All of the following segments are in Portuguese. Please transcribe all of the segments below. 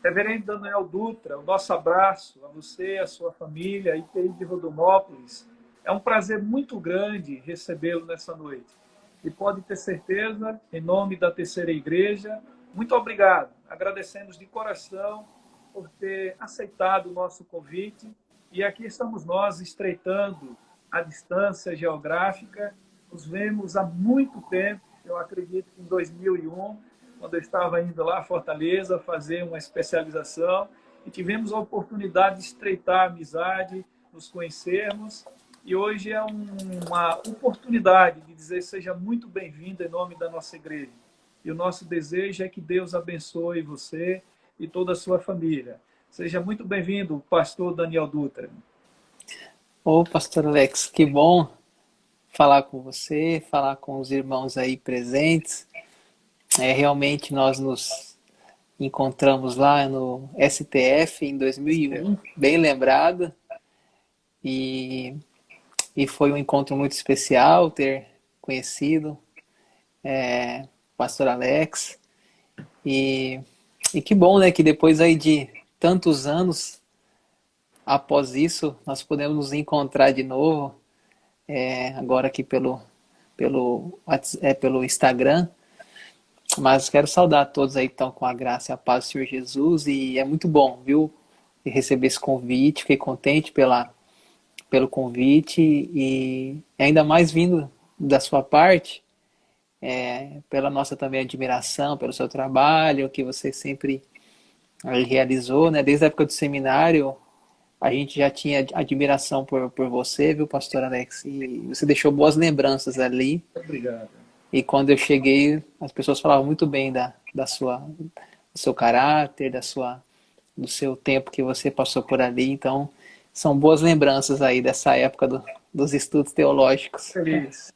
Reverendo Daniel Dutra, o nosso abraço a você, a sua família, a IPI de Rondonópolis. É um prazer muito grande recebê-lo nessa noite. E pode ter certeza, em nome da Terceira Igreja, muito obrigado. Agradecemos de coração por ter aceitado o nosso convite. E aqui estamos nós, estreitando a distância geográfica. Nos vemos há muito tempo, eu acredito que em 2001, quando eu estava indo lá a Fortaleza fazer uma especialização, e tivemos a oportunidade de estreitar a amizade, nos conhecermos, e hoje é uma oportunidade de dizer seja muito bem-vindo em nome da nossa igreja. E o nosso desejo é que Deus abençoe você e toda a sua família. Seja muito bem-vindo, pastor Daniel Dutra. Ô, pastor Alex, que bom falar com você, falar com os irmãos aí presentes. Realmente nós nos encontramos lá no STF em 2001, bem lembrado, e, e foi um encontro muito especial ter conhecido o pastor Alex. E, e que bom, né, que depois aí de tantos anos, após isso, nós podemos nos encontrar de novo, agora aqui pelo Instagram. Mas quero saudar a todos aí que estão com a graça e a paz do Senhor Jesus, e é muito bom, viu, receber esse convite. Fiquei contente pelo convite, e ainda mais vindo da sua parte, pela nossa também admiração pelo seu trabalho, que você sempre realizou, né? Desde a época do seminário, a gente já tinha admiração por você, viu, pastor Alex? E você deixou boas lembranças ali. Obrigado. E quando eu cheguei, as pessoas falavam muito bem do seu caráter, do seu tempo que você passou por ali. Então, são boas lembranças aí dessa época dos estudos teológicos. Feliz.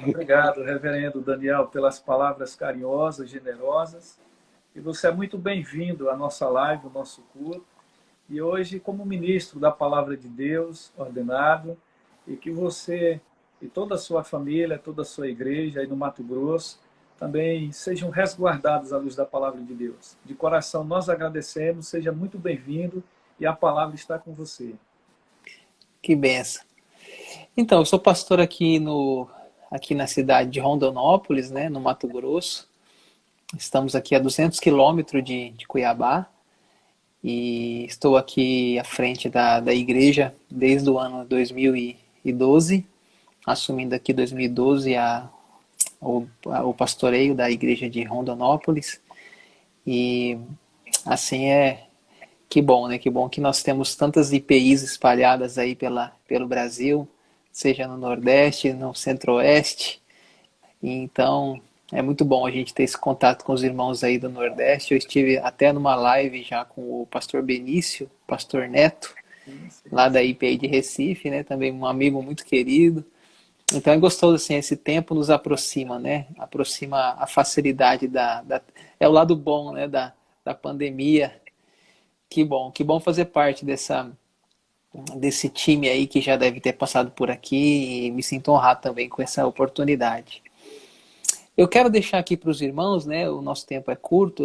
Obrigado, reverendo Daniel, pelas palavras carinhosas, generosas. E você é muito bem-vindo à nossa live, ao nosso culto. E hoje, como ministro da Palavra de Deus, ordenado, e que você e toda a sua família, toda a sua igreja aí no Mato Grosso, também sejam resguardados à luz da Palavra de Deus. De coração, nós agradecemos, seja muito bem-vindo e a palavra está com você. Que benção. Então, eu sou pastor aqui na cidade de Rondonópolis, né, no Mato Grosso. Estamos aqui a 200 quilômetros de Cuiabá. E estou aqui à frente da igreja desde o ano 2012, assumindo aqui 2012 o pastoreio da igreja de Rondonópolis. E assim que bom, né? Que bom que nós temos tantas IPIs espalhadas aí pelo Brasil, seja no Nordeste, no Centro-Oeste. E então é muito bom a gente ter esse contato com os irmãos aí do Nordeste. Eu estive até numa live já com o pastor Benício, pastor Neto, lá da IPI de Recife, né? Também um amigo muito querido. Então é gostoso, assim, esse tempo nos aproxima, né? Aproxima a facilidade é o lado bom, né? Da pandemia. Que bom fazer parte desse time aí que já deve ter passado por aqui, e me sinto honrado também com essa oportunidade. Eu quero deixar aqui para os irmãos, né? O nosso tempo é curto,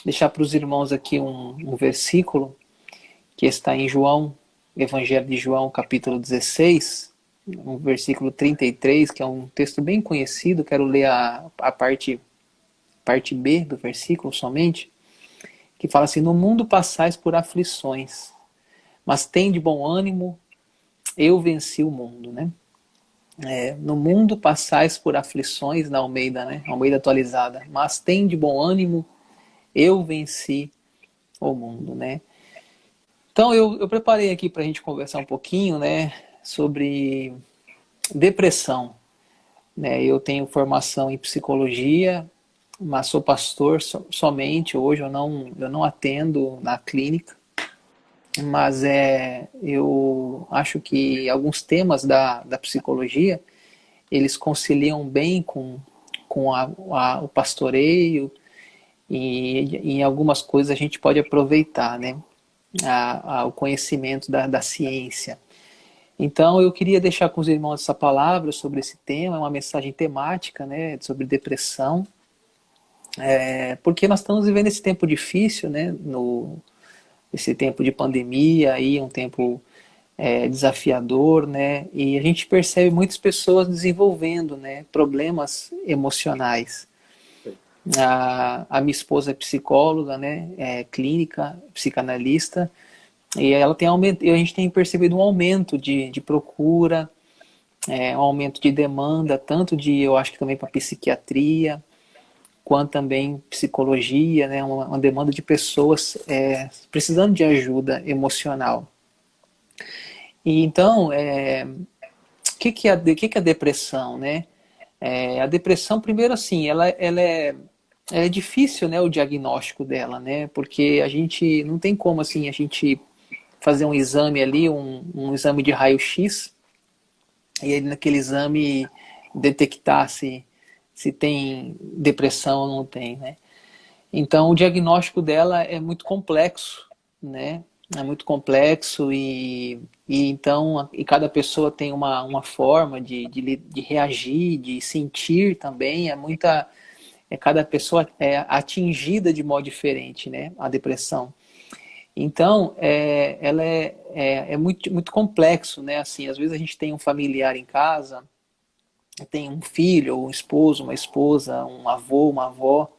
deixar para os irmãos aqui um versículo que está em João, Evangelho de João, capítulo 16, um versículo 33, que é um texto bem conhecido. Quero ler a parte B do versículo somente, que fala assim: no mundo passais por aflições, mas tende bom ânimo, eu venci o mundo, né? No mundo passais por aflições, na Almeida, né? Almeida atualizada, mas tende bom ânimo, eu venci o mundo, né? Então eu preparei aqui para a gente conversar um pouquinho, né, sobre depressão, né? Eu tenho formação em psicologia, mas sou pastor somente. Hoje eu não atendo na clínica, mas eu acho que alguns temas da psicologia, eles conciliam bem com o pastoreio, e em algumas coisas a gente pode aproveitar, né, o conhecimento da ciência. Então eu queria deixar com os irmãos essa palavra sobre esse tema, é uma mensagem temática, né, sobre depressão. Porque nós estamos vivendo esse tempo difícil, né? Esse tempo de pandemia aí, um tempo desafiador, né? E a gente percebe muitas pessoas desenvolvendo, né, problemas emocionais. A minha esposa é psicóloga, né? É clínica, psicanalista, e ela tem aumento, a gente tem percebido um aumento de procura, um aumento de demanda, tanto eu acho que também para psiquiatria, quanto também psicologia, né? Uma demanda de pessoas precisando de ajuda emocional. E então, que é a depressão, né? A depressão, primeiro assim, ela é difícil, né, o diagnóstico dela, né? Porque a gente não tem como assim a gente fazer um exame ali, um exame de raio-x, e aí naquele exame detectar se tem depressão ou não tem, né? Então o diagnóstico dela é muito complexo, né? É muito complexo e então cada pessoa tem uma forma de reagir, de sentir também, cada pessoa é atingida de modo diferente, né? A depressão. Então, ela é muito, muito complexo, né? Assim, às vezes a gente tem um familiar em casa, tem um filho, ou um esposo, uma esposa, um avô, uma avó,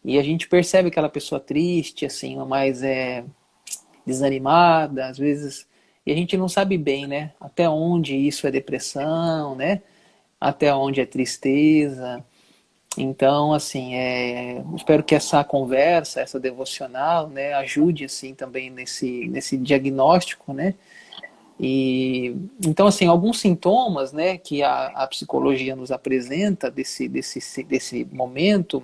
e a gente percebe aquela pessoa triste, assim, mais desanimada, às vezes, e a gente não sabe bem, né? Até onde isso é depressão, né? Até onde é tristeza. Então, assim, espero que essa conversa, essa devocional, né, ajude, assim, também nesse diagnóstico, né? E, então, assim, alguns sintomas, né, que a psicologia nos apresenta desse momento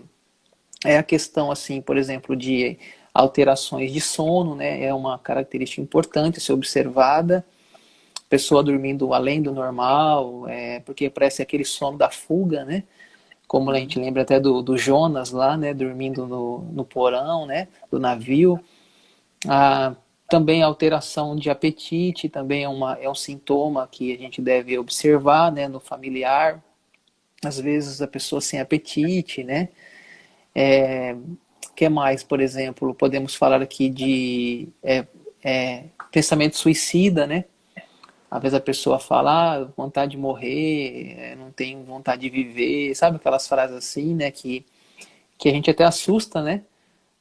é a questão, assim, por exemplo, de alterações de sono, né? É uma característica importante a ser observada. Pessoa dormindo além do normal, porque parece aquele sono da fuga, né? Como a gente lembra até do Jonas lá, né, dormindo no porão, né, do navio. Também a alteração de apetite, também é um sintoma que a gente deve observar, né, no familiar. Às vezes a pessoa sem apetite, né. Que mais, por exemplo, podemos falar aqui de pensamento suicida, né. Às vezes a pessoa fala, vontade de morrer, não tenho vontade de viver, sabe aquelas frases assim, né, que a gente até assusta, né,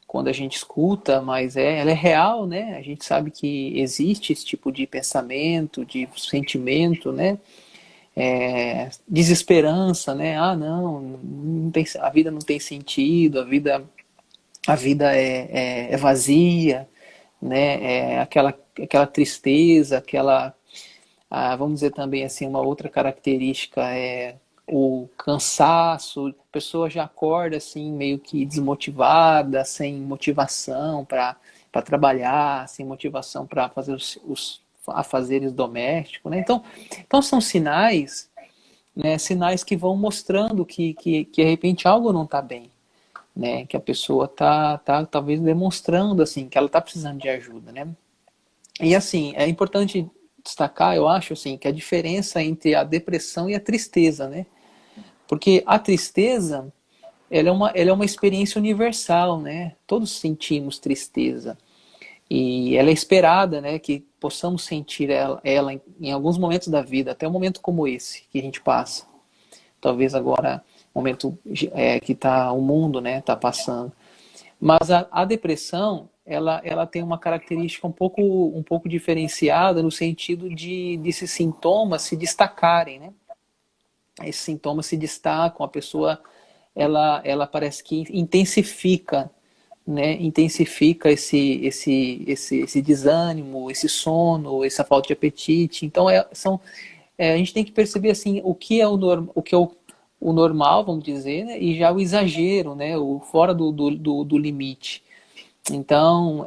quando a gente escuta, mas ela é real, né, a gente sabe que existe esse tipo de pensamento, de sentimento, né, desesperança, né, não tem, a vida não tem sentido, a vida é vazia, né, aquela tristeza, vamos dizer também assim, uma outra característica é o cansaço, a pessoa já acorda assim meio que desmotivada, sem motivação para trabalhar, sem motivação para fazer os afazeres domésticos, né? Então são sinais, né, sinais que vão mostrando que de repente algo não está bem, né? Que a pessoa tá talvez demonstrando assim que ela está precisando de ajuda, né? E assim, é importante destacar, eu acho, assim, que a diferença entre a depressão e a tristeza, né? Porque a tristeza, ela é uma experiência universal, né? Todos sentimos tristeza. E ela é esperada, né? Que possamos sentir ela em alguns momentos da vida, até um momento como esse que a gente passa. Talvez agora, momento que o mundo, né? Tá passando. Mas a depressão, ela tem uma característica um pouco diferenciada no sentido de esses sintomas se destacarem, né? Esses sintomas se destacam, a pessoa, ela parece que intensifica, né? Intensifica esse desânimo, esse sono, essa falta de apetite. Então, a gente tem que perceber assim, o que é o normal, vamos dizer, né? E já o exagero, né? O fora do limite. Então,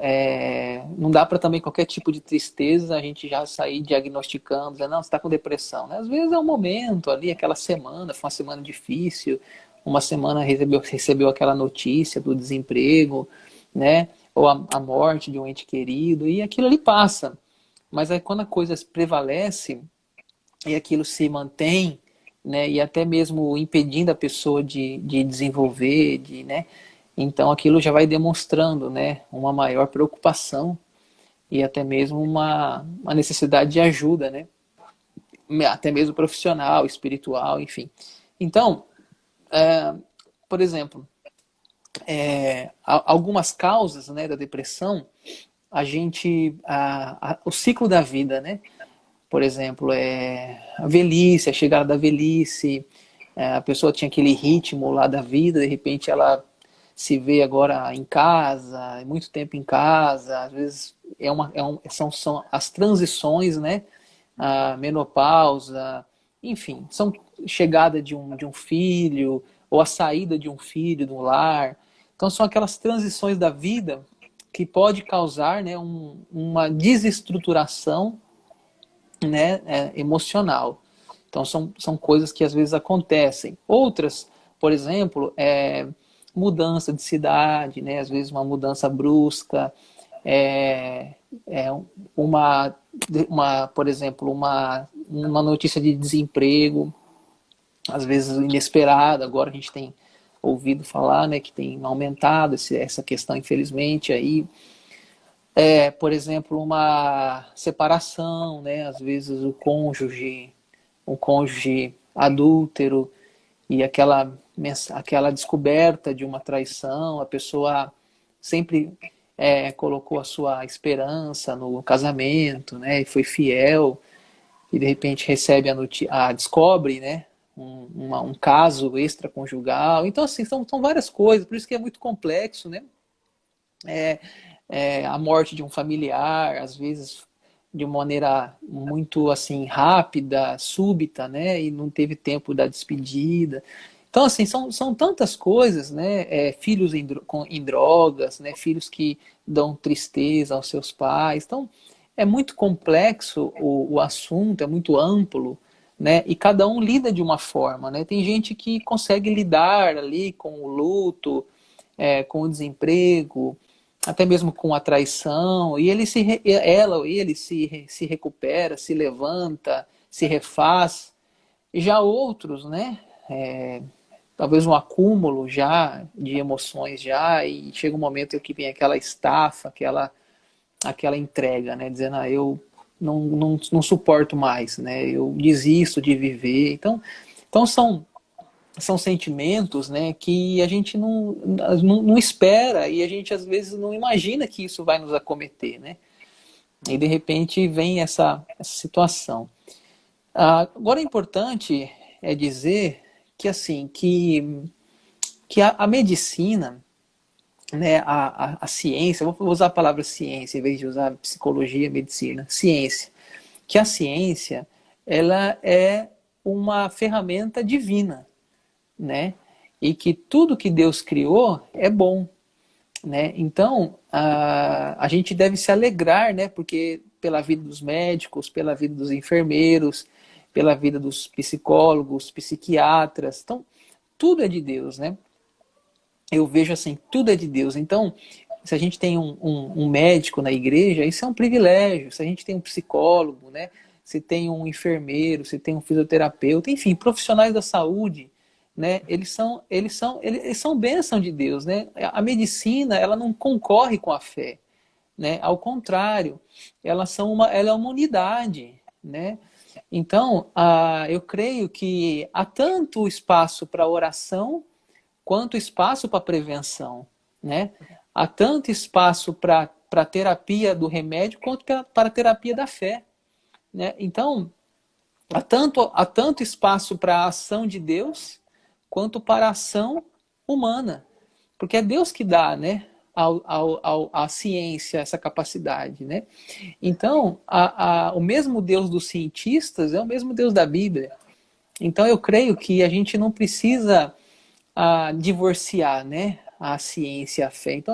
não dá para também qualquer tipo de tristeza a gente já sair diagnosticando, dizer, não, você está com depressão, né? Às vezes é um momento ali, aquela semana, foi uma semana difícil, uma semana recebeu aquela notícia do desemprego, né? Ou a morte de um ente querido, e aquilo ali passa. Mas aí quando a coisa prevalece e aquilo se mantém, né? E até mesmo impedindo a pessoa de desenvolver, né? Então aquilo já vai demonstrando, né, uma maior preocupação e até mesmo uma necessidade de ajuda, né? Até mesmo profissional, espiritual, enfim. Então, por exemplo, algumas causas, né, da depressão, o ciclo da vida, né? Por exemplo, a velhice, a chegada da velhice, a pessoa tinha aquele ritmo lá da vida, de repente ela se vê agora em casa, muito tempo em casa, às vezes são as transições, né? A menopausa, enfim, são chegada de um filho, ou a saída de um filho do lar. Então são aquelas transições da vida que pode causar, né, uma desestruturação, né, emocional. Então são coisas que às vezes acontecem. Outras, por exemplo, mudança de cidade, né, às vezes uma mudança brusca, por exemplo, uma notícia de desemprego, às vezes inesperada. Agora a gente tem ouvido falar, né, que tem aumentado essa questão, infelizmente, aí. Por exemplo, uma separação, né, às vezes um cônjuge adúltero, e aquela descoberta de uma traição, a pessoa sempre colocou a sua esperança no casamento, né, e foi fiel, e de repente recebe descobre, né, um caso extraconjugal. Então, assim, são várias coisas, por isso que é muito complexo, né? A morte de um familiar, às vezes de uma maneira muito assim rápida, súbita, né? E não teve tempo da despedida. Então, assim, são tantas coisas, né? Filhos em drogas, né? Filhos que dão tristeza aos seus pais. Então, é muito complexo o assunto, é muito amplo, né? E cada um lida de uma forma, né? Tem gente que consegue lidar ali com o luto, com o desemprego, até mesmo com a traição, e ela ou ele se recupera, se levanta, se refaz. E já outros, né? Talvez um acúmulo já de emoções já, e chega um momento que vem aquela estafa, aquela entrega, né? Dizendo, eu não suporto mais, né? Eu desisto de viver. Então são sentimentos, né, que a gente não espera, e a gente às vezes não imagina que isso vai nos acometer, né? E de repente vem essa situação. Agora é importante dizer que assim que a medicina, né, a ciência, vou usar a palavra ciência em vez de usar psicologia, medicina, ciência, que a ciência ela é uma ferramenta divina, né? E que tudo que Deus criou é bom, né? Então a gente deve se alegrar, né? Porque pela vida dos médicos, pela vida dos enfermeiros, pela vida dos psicólogos, psiquiatras, então tudo é de Deus, né? Eu vejo assim, tudo é de Deus. Então, se a gente tem um médico na igreja, isso é um privilégio. Se a gente tem um psicólogo, né? Se tem um enfermeiro, se tem um fisioterapeuta, enfim, profissionais da saúde, né? Eles são bênção de Deus, né? A medicina, ela não concorre com a fé, né? Ao contrário, ela é uma unidade, né? Então, eu creio que há tanto espaço para oração quanto espaço para prevenção, né? Há tanto espaço para a terapia do remédio quanto para a terapia da fé, né? Então, há tanto espaço para a ação de Deus quanto para a ação humana, porque é Deus que dá, né, à ciência essa capacidade, né? Então, o mesmo Deus dos cientistas é o mesmo Deus da Bíblia. Então, eu creio que a gente não precisa divorciar, né, a ciência e a fé. Então,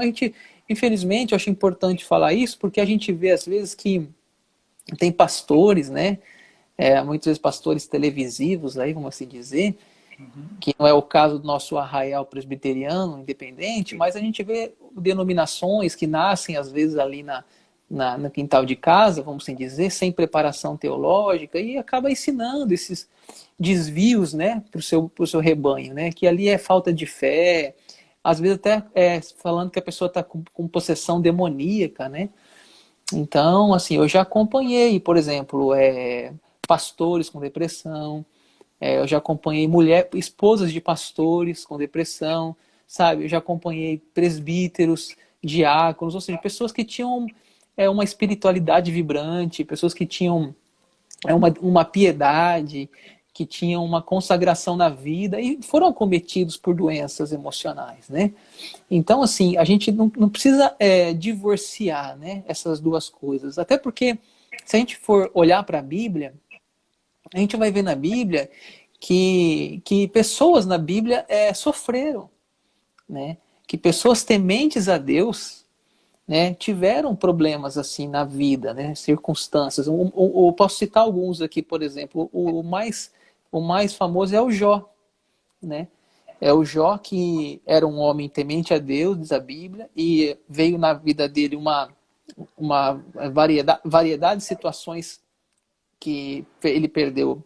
infelizmente, eu acho importante falar isso, porque a gente vê, às vezes, que tem pastores, né, muitas vezes pastores televisivos, aí, vamos assim dizer, que não é o caso do nosso arraial presbiteriano independente, mas a gente vê denominações que nascem, às vezes, ali no quintal de casa, vamos assim dizer, sem preparação teológica, e acaba ensinando esses desvios, né, pro seu rebanho, né, que ali é falta de fé, às vezes até falando que a pessoa está com possessão demoníaca, né. Então, assim, eu já acompanhei, por exemplo, pastores com depressão, eu já acompanhei esposas de pastores com depressão, sabe? Eu já acompanhei presbíteros, diáconos, ou seja, pessoas que tinham uma espiritualidade vibrante, pessoas que tinham uma piedade, que tinham uma consagração na vida e foram acometidos por doenças emocionais, né? Então, assim, a gente não precisa divorciar, né, essas duas coisas. Até porque, se a gente for olhar para a Bíblia, a gente vai ver na Bíblia que pessoas na Bíblia sofreram, né? Que pessoas tementes a Deus, né, tiveram problemas assim na vida, né, circunstâncias. Eu posso citar alguns aqui, por exemplo. O mais famoso é o Jó, né? É o Jó, que era um homem temente a Deus, diz a Bíblia, e veio na vida dele uma variedade de situações que ele perdeu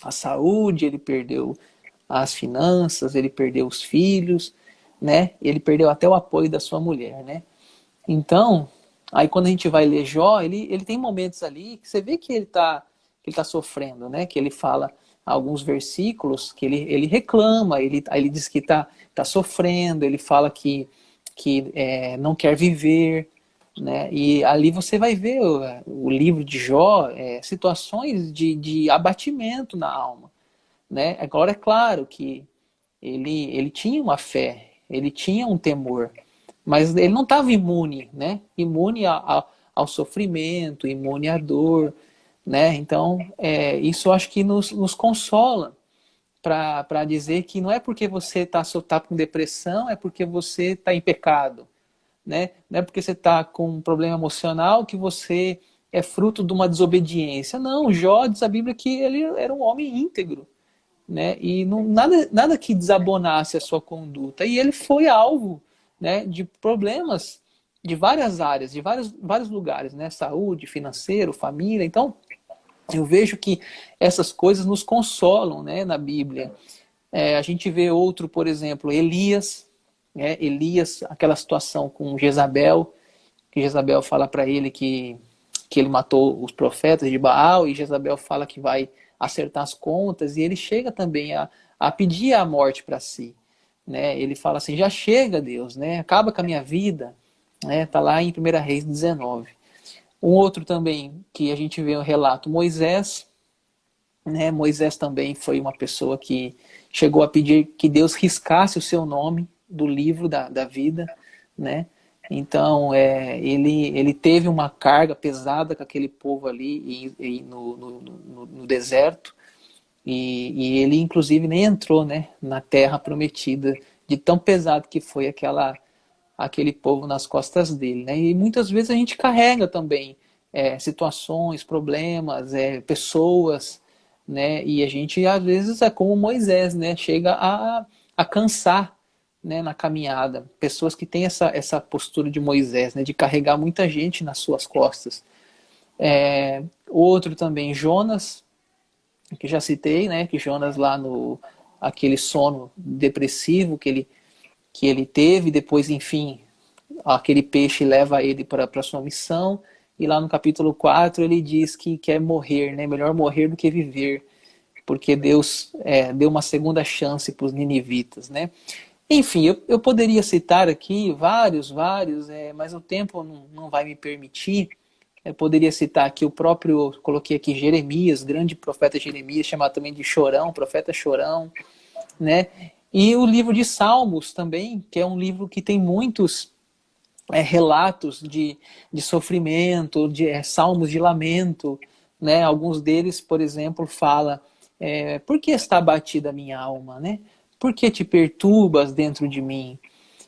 a saúde, ele perdeu as finanças, ele perdeu os filhos, né? Ele perdeu até o apoio da sua mulher, né? Então, aí quando a gente vai ler Jó, ele tem momentos ali que você vê que ele tá sofrendo, né? Que ele fala alguns versículos que ele reclama, ele diz que tá sofrendo, ele fala que não quer viver, né? E ali você vai ver o livro de Jó, situações de abatimento na alma, né? Agora é claro que ele tinha uma fé, ele tinha um temor, mas ele não estava imune, né? Imune ao sofrimento, imune à dor, né? Então, isso eu acho que nos consola para dizer que não é porque você tá com depressão, é porque você está em pecado, né? Não é porque você está com um problema emocional que você é fruto de uma desobediência. Não, Jó diz a Bíblia que ele era um homem íntegro, né? E nada que desabonasse a sua conduta. E ele foi alvo, né, de problemas de várias áreas, de vários lugares, né? Saúde, financeiro, família. Então, eu vejo que essas coisas nos consolam, né, na Bíblia. A gente vê outro, por exemplo, Elias, né? Elias, aquela situação com Jezabel, que Jezabel fala para ele que ele matou os profetas de Baal, e Jezabel fala que vai acertar as contas, e ele chega também a pedir a morte para si, né? Ele fala assim, já chega, Deus, né? Acaba com a minha vida, né? Tá lá em 1 Reis 19. Um outro também que a gente vê um relato, Moisés, né? Moisés também foi uma pessoa que chegou a pedir que Deus riscasse o seu nome do livro da vida, né? Então, ele teve uma carga pesada com aquele povo ali no deserto, e ele, inclusive, nem entrou, né, na terra prometida, de tão pesado que foi aquele povo nas costas dele, né? E muitas vezes a gente carrega também situações, problemas, pessoas, né? E a gente, às vezes, é como Moisés, né? Chega a cansar, né, na caminhada. Pessoas que têm essa postura de Moisés, né, de carregar muita gente nas suas costas. Outro também, Jonas, que já citei, né, que Jonas lá aquele sono depressivo que ele teve, depois, enfim, aquele peixe leva ele para a sua missão, e lá no capítulo 4 ele diz que quer morrer, né, melhor morrer do que viver, porque Deus deu uma segunda chance para os ninivitas, né? Enfim, eu poderia citar aqui vários, mas o tempo não vai me permitir. Eu poderia citar aqui coloquei aqui Jeremias, grande profeta Jeremias, chamado também de Chorão, profeta Chorão, né? E o livro de Salmos também, que é um livro que tem muitos relatos de sofrimento, salmos de lamento, né? Alguns deles, por exemplo, fala por que está abatida a minha alma, né? Por que te perturbas dentro de mim?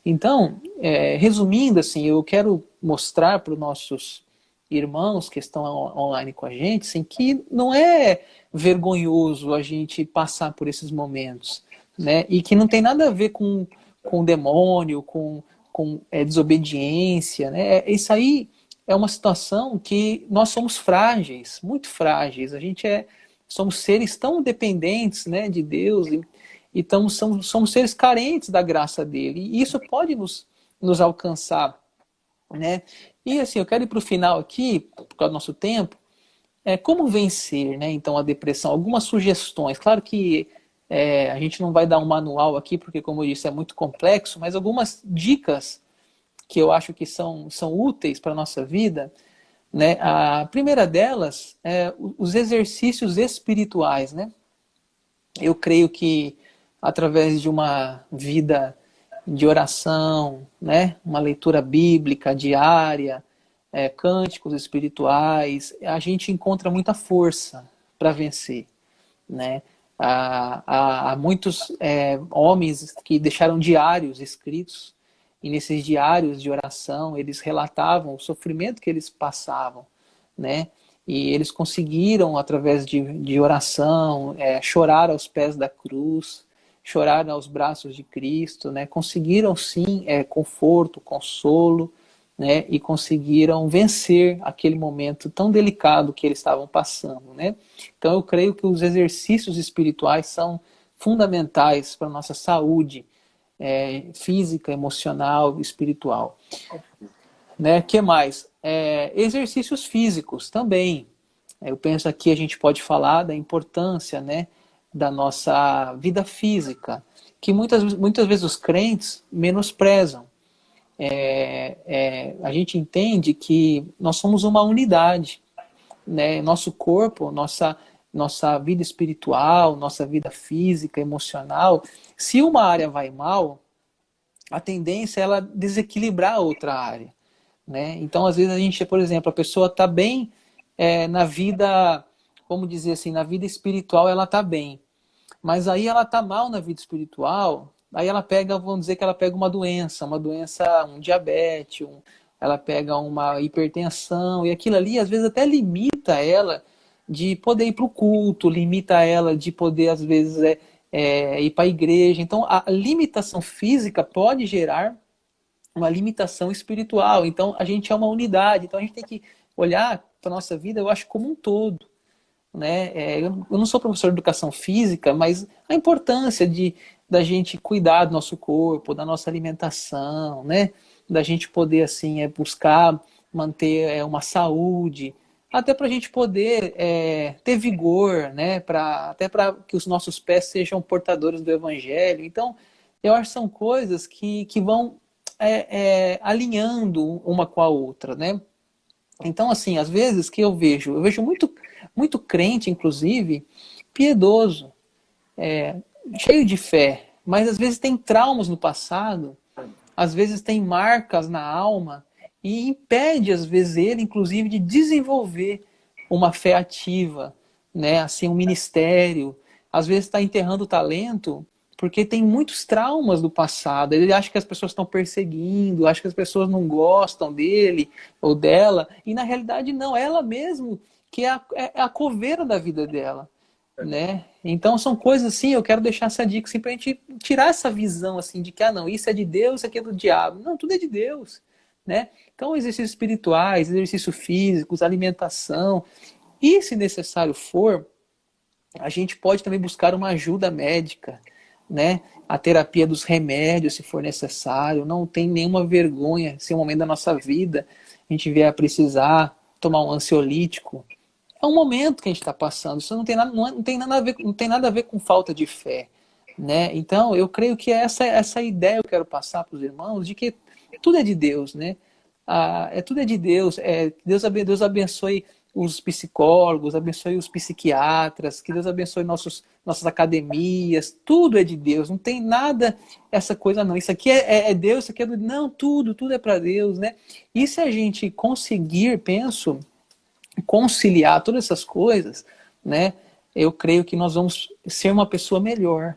Então, resumindo, assim, eu quero mostrar para os nossos irmãos que estão online com a gente, assim, que não é vergonhoso a gente passar por esses momentos, né? E que não tem nada a ver com demônio, com desobediência, né? Isso aí é uma situação que nós somos frágeis, muito frágeis. A gente somos seres tão dependentes, né, de Deus e somos seres carentes da graça dele. E isso pode nos alcançar, né? E assim, eu quero ir para o final aqui, por causa do nosso tempo, como vencer, né, então, a depressão. Algumas sugestões. Claro que a gente não vai dar um manual aqui, porque, como eu disse, é muito complexo, mas algumas dicas que eu acho que são úteis para a nossa vida, né? A primeira delas é os exercícios espirituais, né? Eu creio que através de uma vida de oração, né? Uma leitura bíblica diária, cânticos espirituais, a gente encontra muita força para vencer, né? Há muitos homens que deixaram diários escritos, e nesses diários de oração eles relatavam o sofrimento que eles passavam, né? E eles conseguiram, através de oração, chorar aos pés da cruz, chorar aos braços de Cristo, né? Conseguiram sim conforto, consolo, né? E conseguiram vencer aquele momento tão delicado que eles estavam passando, né? Então eu creio que os exercícios espirituais são fundamentais para a nossa saúde física, emocional, espiritual, né? Que mais? Exercícios físicos também. Eu penso aqui a gente pode falar da importância, né, da nossa vida física, que muitas vezes os crentes menosprezam. A gente entende que nós somos uma unidade, né? Nosso corpo, nossa vida espiritual, nossa vida física, emocional. Se uma área vai mal, a tendência é ela desequilibrar a outra área, né? Então, às vezes a gente, por exemplo, a pessoa está bem na vida, vamos dizer assim, na vida espiritual ela está bem, mas aí ela está mal na vida espiritual, aí ela pega, vamos dizer que ela pega uma doença, um diabetes, ela pega uma hipertensão, e aquilo ali às vezes até limita ela de poder ir para o culto, limita ela de poder às vezes ir para a igreja. Então a limitação física pode gerar uma limitação espiritual. Então a gente é uma unidade, então a gente tem que olhar para a nossa vida, eu acho, como um todo, né? Eu não sou professor de educação física, mas a importância da gente cuidar do nosso corpo, da nossa alimentação, né? Da gente poder assim buscar manter uma saúde, até para a gente poder ter vigor, né? Até para que os nossos pés sejam portadores do evangelho. Então, eu acho que são coisas que vão alinhando uma com a outra, né? Então, assim, às vezes que eu vejo muito, muito crente, inclusive, piedoso, cheio de fé, mas às vezes tem traumas no passado, às vezes tem marcas na alma e impede, às vezes, ele, inclusive, de desenvolver uma fé ativa, né? Assim, um ministério. Às vezes está enterrando o talento porque tem muitos traumas do passado. Ele acha que as pessoas estão perseguindo, acha que as pessoas não gostam dele ou dela, e na realidade não, ela mesmo que é a coveira da vida dela, né? Então são coisas assim, eu quero deixar essa dica assim, pra gente tirar essa visão assim de que não, isso é de Deus, isso aqui é do diabo. Não, tudo é de Deus, né? Então exercícios espirituais, exercícios físicos, alimentação, e se necessário for, a gente pode também buscar uma ajuda médica, né? A terapia dos remédios, se for necessário. Não tem nenhuma vergonha se um momento da nossa vida a gente vier a precisar tomar um ansiolítico. É um momento que a gente está passando. Isso não tem nada a ver com falta de fé, né? Então, eu creio que essa ideia eu quero passar para os irmãos de que tudo é de Deus, né? Tudo é de Deus. Deus abençoe os psicólogos, abençoe os psiquiatras, que Deus abençoe nossas academias, tudo é de Deus, não tem nada essa coisa não, isso aqui é Deus, isso aqui é não, tudo é para Deus, né? E se a gente conseguir, penso, conciliar todas essas coisas, né, eu creio que nós vamos ser uma pessoa melhor,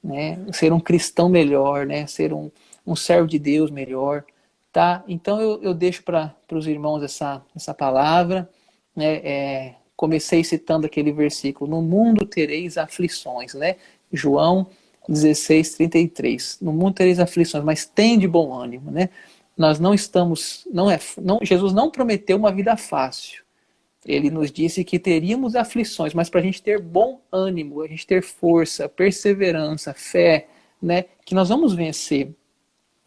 né, ser um cristão melhor, né, ser um servo de Deus melhor, tá? Então eu deixo para os irmãos essa palavra, né? Comecei citando aquele versículo: no mundo tereis aflições, né? João 16:33. No mundo tereis aflições, mas tem de bom ânimo, né? nós não estamos, Jesus não prometeu uma vida fácil. Ele nos disse que teríamos aflições, mas para a gente ter bom ânimo, a gente ter força, perseverança, fé, né, que nós vamos vencer.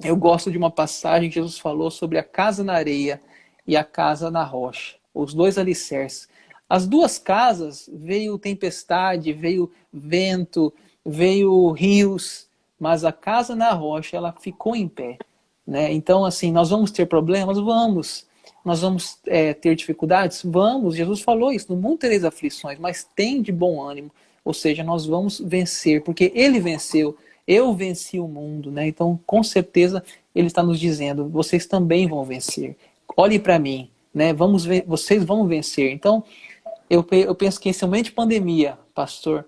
Eu gosto de uma passagem que Jesus falou sobre a casa na areia e a casa na rocha, os dois alicerces. As duas casas, veio tempestade, veio vento, veio rios, mas a casa na rocha, ela ficou em pé. Né? Então, assim, nós vamos ter problemas? Vamos. Nós vamos ter dificuldades? Vamos. Jesus falou isso, no mundo tereis aflições, mas tem de bom ânimo. Ou seja, nós vamos vencer, porque Ele venceu. Eu venci o mundo, né? Então, com certeza, Ele está nos dizendo, vocês também vão vencer. Olhem para mim, né? Vocês vão vencer. Então, eu penso que esse momento de pandemia, pastor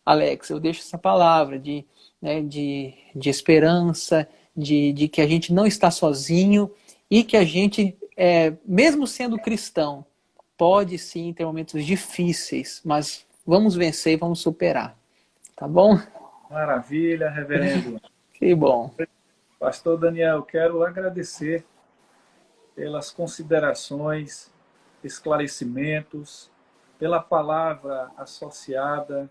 Alex, eu deixo essa palavra né, de esperança, de que a gente não está sozinho e que a gente, mesmo sendo cristão, pode sim ter momentos difíceis, mas vamos vencer e vamos superar. Tá bom? Maravilha, reverendo. Que bom. Pastor Daniel, quero agradecer pelas considerações, esclarecimentos, pela palavra associada,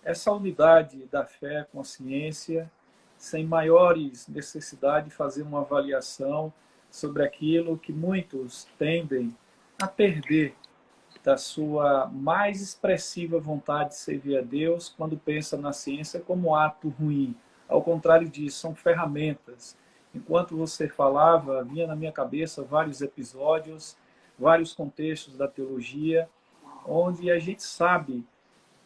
essa unidade da fé com a ciência, sem maiores necessidade de fazer uma avaliação sobre aquilo que muitos tendem a perder da sua mais expressiva vontade de servir a Deus quando pensa na ciência como ato ruim. Ao contrário disso, são ferramentas. Enquanto você falava, vinha na minha cabeça vários episódios, vários contextos da teologia, onde a gente sabe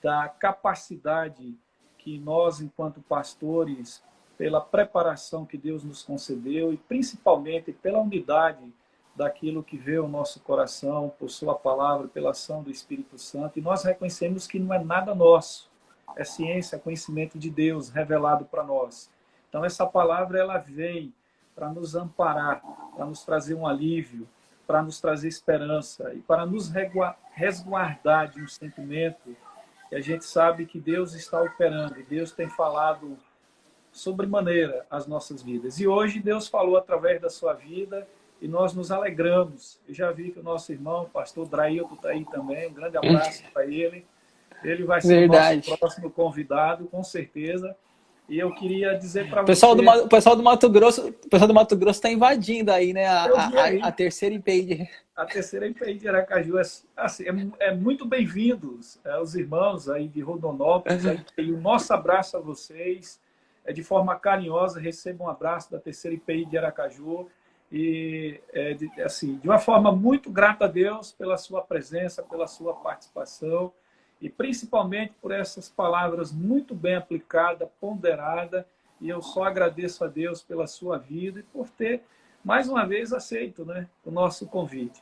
da capacidade que nós, enquanto pastores, pela preparação que Deus nos concedeu e principalmente pela unidade daquilo que vê o nosso coração, por sua palavra, pela ação do Espírito Santo, e nós reconhecemos que não é nada nosso, é ciência, é conhecimento de Deus revelado para nós. Então essa palavra ela vem para nos amparar, para nos trazer um alívio, para nos trazer esperança e para nos resguardar de um sentimento que a gente sabe que Deus está operando, Deus tem falado sobremaneira as nossas vidas. E hoje Deus falou através da sua vida e nós nos alegramos. Eu já vi que o nosso irmão, o pastor Drailton, está aí também. Um grande abraço para ele. Ele vai ser Verdade. o nosso próximo convidado, com certeza. E eu queria dizer para você... O pessoal do Mato Grosso está invadindo aí, né? A terceira IPI. A terceira IPI de Aracaju assim, é muito bem-vindos os irmãos aí de Rondonópolis. E o nosso abraço a vocês. De forma carinhosa, recebam um abraço da terceira IPI de Aracaju. E, assim, de uma forma muito grata a Deus pela sua presença, pela sua participação. E principalmente por essas palavras muito bem aplicadas, ponderadas, e eu só agradeço a Deus pela sua vida e por ter, mais uma vez, aceito, né, o nosso convite.